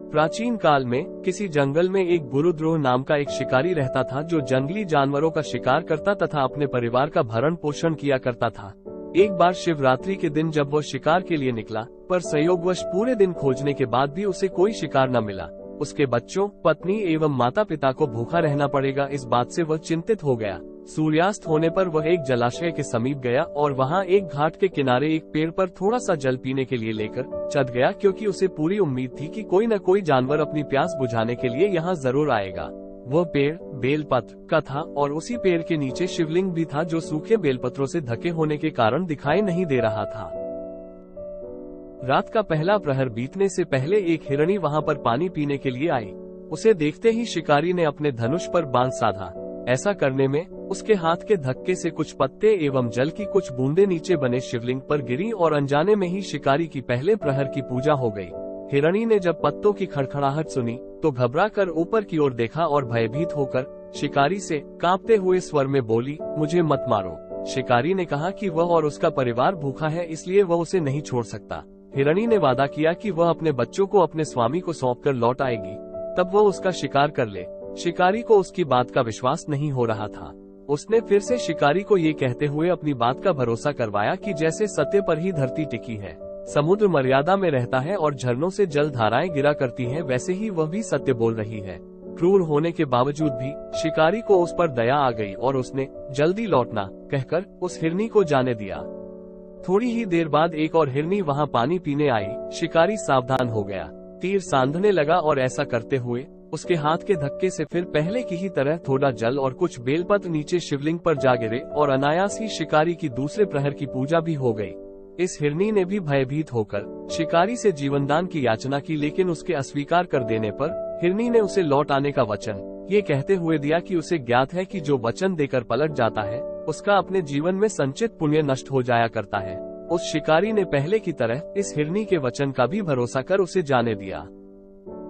प्राचीन काल में किसी जंगल में एक गुरुद्रोह नाम का एक शिकारी रहता था जो जंगली जानवरों का शिकार करता तथा अपने परिवार का भरण पोषण किया करता था। एक बार शिवरात्रि के दिन जब वह शिकार के लिए निकला, पर संयोगवश पूरे दिन खोजने के बाद भी उसे कोई शिकार न मिला। उसके बच्चों, पत्नी एवं माता पिता को भूखा रहना पड़ेगा, इस बात से वह चिंतित हो गया। सूर्यास्त होने पर वह एक जलाशय के समीप गया और वहां एक घाट के किनारे एक पेड़ पर थोड़ा सा जल पीने के लिए लेकर चढ़ गया, क्योंकि उसे पूरी उम्मीद थी कि कोई न कोई जानवर अपनी प्यास बुझाने के लिए यहाँ जरूर आएगा। वह पेड़ बेलपत्र का था और उसी पेड़ के नीचे शिवलिंग भी था, जो सूखे बेलपत्रों से ढके होने के कारण दिखाई नहीं दे रहा था। रात का पहला प्रहर बीतने से पहले एक हिरणी वहां पर पानी पीने के लिए आई। उसे देखते ही शिकारी ने अपने धनुष पर बाण साधा। ऐसा करने में उसके हाथ के धक्के से कुछ पत्ते एवं जल की कुछ बूंदें नीचे बने शिवलिंग पर गिरी और अनजाने में ही शिकारी की पहले प्रहर की पूजा हो गई। हिरणी ने जब पत्तों की खड़खड़ाहट सुनी तो घबरा कर ऊपर की ओर देखा और भयभीत होकर शिकारी से कांपते हुए स्वर में बोली, मुझे मत मारो। शिकारी ने कहा कि वह और उसका परिवार भूखा है, इसलिए वह उसे नहीं छोड़ सकता। हिरणी ने वादा किया कि वह अपने बच्चों को अपने स्वामी को सौंपकर लौट आएगी, तब वह उसका शिकार कर ले। शिकारी को उसकी बात का विश्वास नहीं हो रहा था। उसने फिर से शिकारी को ये कहते हुए अपनी बात का भरोसा करवाया कि जैसे सत्य पर ही धरती टिकी है, समुद्र मर्यादा में रहता है और झरनों से जल धाराएं गिरा करती हैं, वैसे ही वह भी सत्य बोल रही है। क्रूर होने के बावजूद भी शिकारी को उस पर दया आ गई और उसने जल्दी लौटना कहकर उस हिरनी को जाने दिया। थोड़ी ही देर बाद एक और हिरनी वहां पानी पीने आई। शिकारी सावधान हो गया, तीर सांधने लगा और ऐसा करते हुए उसके हाथ के धक्के से फिर पहले की ही तरह थोड़ा जल और कुछ बेलपत्र नीचे शिवलिंग पर जा गिरे और अनायास ही शिकारी की दूसरे प्रहर की पूजा भी हो गई। इस हिरनी ने भी भयभीत होकर शिकारी से जीवनदान की याचना की, लेकिन उसके अस्वीकार कर देने पर हिरनी ने उसे लौट आने का वचन ये कहते हुए दिया कि उसे ज्ञात है कि जो वचन देकर पलट जाता है उसका अपने जीवन में संचित पुण्य नष्ट हो जाया करता है। उस शिकारी ने पहले की तरह इस हिरनी के वचन का भी भरोसा कर उसे जाने दिया।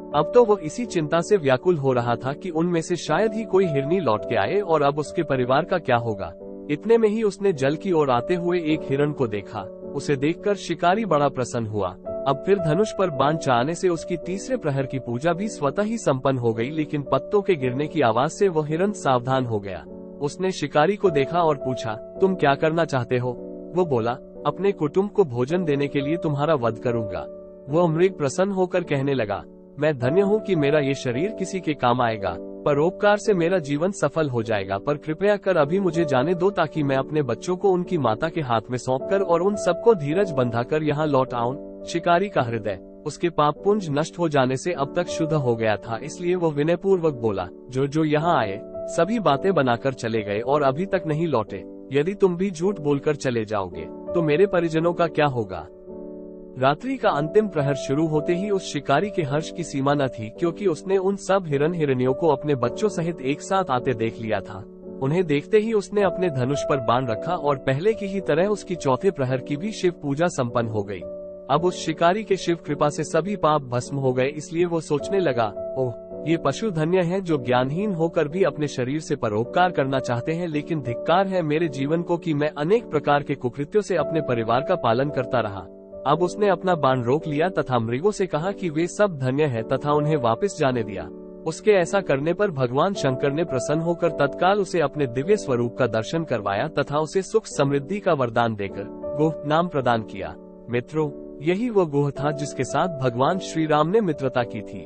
अब तो वह इसी चिंता से व्याकुल हो रहा था कि उनमें से शायद ही कोई हिरनी लौट के आए और अब उसके परिवार का क्या होगा। इतने में ही उसने जल की ओर आते हुए एक हिरण को देखा। उसे देखकर शिकारी बड़ा प्रसन्न हुआ। अब फिर धनुष पर बाण चढ़ाने से उसकी तीसरे प्रहर की पूजा भी स्वतः ही संपन्न हो गई, लेकिन पत्तों के गिरने की आवाज से वह हिरण सावधान हो गया। उसने शिकारी को देखा और पूछा, तुम क्या करना चाहते हो? वो बोला, अपने कुटुंब को भोजन देने के लिए तुम्हारा वध करूंगा। वह मृग प्रसन्न होकर कहने लगा, मैं धन्य हूँ कि मेरा ये शरीर किसी के काम आएगा, परोपकार से मेरा जीवन सफल हो जाएगा, पर कृपया कर अभी मुझे जाने दो ताकि मैं अपने बच्चों को उनकी माता के हाथ में सौंपकर और उन सबको धीरज बंधाकर यहाँ लौट आऊं। शिकारी का हृदय उसके पाप पुंज नष्ट हो जाने से अब तक शुद्ध हो गया था, इसलिए वह विनयपूर्वक बोला, जो यहाँ आए सभी बातें बनाकर चले गए और अभी तक नहीं लौटे। यदि तुम भी झूठ बोलकर चले जाओगे तो मेरे परिजनों का क्या होगा? रात्रि का अंतिम प्रहर शुरू होते ही उस शिकारी के हर्ष की सीमा न थी, क्योंकि उसने उन सब हिरनियों को अपने बच्चों सहित एक साथ आते देख लिया था। उन्हें देखते ही उसने अपने धनुष पर बाण रखा और पहले की ही तरह उसकी चौथे प्रहर की भी शिव पूजा संपन्न हो गई। अब उस शिकारी के शिव कृपा से सभी पाप भस्म हो गए, इसलिए वो सोचने लगा, ओह, ये पशु धन्य हैं जो ज्ञानहीन होकर भी अपने शरीर से परोपकार करना चाहते हैं, लेकिन धिक्कार है मेरे जीवन को कि मैं अनेक प्रकार के कुकृत्यों से अपने परिवार का पालन करता रहा। अब उसने अपना बाण रोक लिया तथा मृगों से कहा कि वे सब धन्य हैं तथा उन्हें वापस जाने दिया। उसके ऐसा करने पर भगवान शंकर ने प्रसन्न होकर तत्काल उसे अपने दिव्य स्वरूप का दर्शन करवाया तथा उसे सुख समृद्धि का वरदान देकर गोह नाम प्रदान किया। मित्रों, यही वो गोह था जिसके साथ भगवान श्री राम ने मित्रता की थी।